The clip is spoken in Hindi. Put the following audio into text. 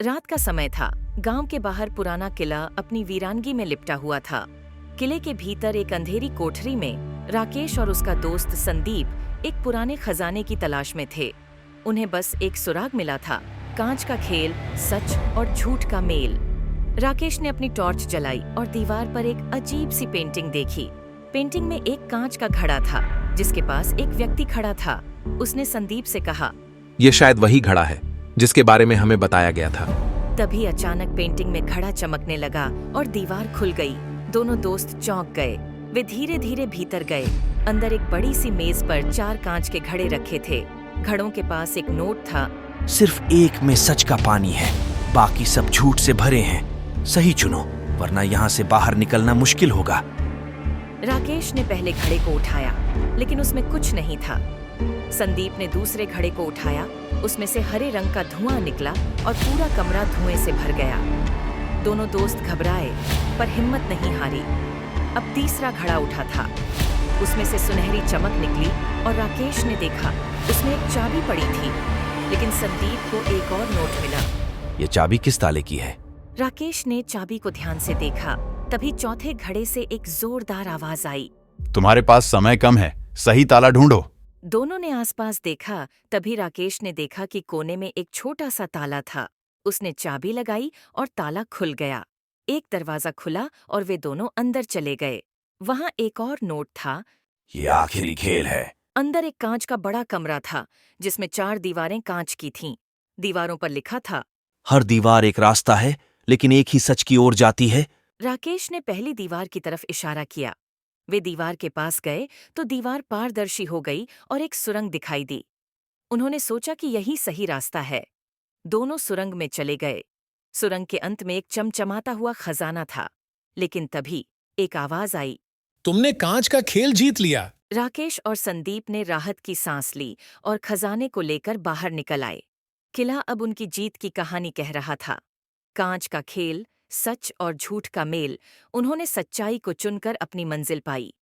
रात का समय था। गांव के बाहर पुराना किला अपनी वीरानगी में लिपटा हुआ था। किले के भीतर एक अंधेरी कोठरी में राकेश और उसका दोस्त संदीप एक पुराने खजाने की तलाश में थे। उन्हें बस एक सुराग मिला था, कांच का खेल, सच और झूठ का मेल। राकेश ने अपनी टॉर्च जलाई और दीवार पर एक अजीब सी पेंटिंग देखी। पेंटिंग में एक कांच का घड़ा था जिसके पास एक व्यक्ति खड़ा था। उसने संदीप से कहा, ये शायद वही घड़ा है जिसके बारे में हमें बताया गया था। तभी अचानक पेंटिंग में घड़ा चमकने लगा और दीवार खुल गई। दोनों दोस्त चौंक गए। वे धीरे धीरे भीतर गए। अंदर एक बड़ी सी मेज पर 4 कांच के घड़े रखे थे। घड़ों के पास एक नोट था। सिर्फ एक में सच का पानी है, बाकी सब झूठ से भरे हैं। सही चुनो, वरना यहाँ से बाहर निकलना मुश्किल होगा। राकेश ने पहले घड़े को उठाया, लेकिन उसमें कुछ नहीं था। संदीप ने दूसरे घड़े को उठाया। उसमें से हरे रंग का धुआं निकला और पूरा कमरा धुएं से भर गया। दोनों दोस्त घबराए, पर हिम्मत नहीं हारी। अब तीसरा घड़ा उठा था। उसमें से सुनहरी चमक निकली और राकेश ने देखा उसमें एक चाबी पड़ी थी। लेकिन संदीप को एक और नोट मिला। ये चाबी किस ताले की है? राकेश ने चाबी को ध्यान से देखा। तभी चौथे घड़े से एक जोरदार आवाज आई, तुम्हारे पास समय कम है, सही ताला ढूंढो। दोनों ने आसपास देखा। तभी राकेश ने देखा कि कोने में एक छोटा सा ताला था। उसने चाबी लगाई और ताला खुल गया। एक दरवाजा खुला और वे दोनों अंदर चले गए। वहां एक और नोट था। ये आखिरी खेल है। अंदर एक कांच का बड़ा कमरा था जिसमें 4 दीवारें कांच की थीं। दीवारों पर लिखा था, हर दीवार एक रास्ता है, लेकिन एक ही सच की ओर जाती है। राकेश ने पहली दीवार की तरफ इशारा किया। वे दीवार के पास गए तो दीवार पारदर्शी हो गई और एक सुरंग दिखाई दी। उन्होंने सोचा कि यही सही रास्ता है। दोनों सुरंग में चले गए। सुरंग के अंत में एक चमचमाता हुआ खजाना था। लेकिन तभी एक आवाज आई, तुमने कांच का खेल जीत लिया। राकेश और संदीप ने राहत की सांस ली और खजाने को लेकर बाहर निकल आए। किला अब उनकी जीत की कहानी कह रहा था। कांच का खेल, सच और झूठ का मेल। उन्होंने सच्चाई को चुनकर अपनी मंजिल पाई।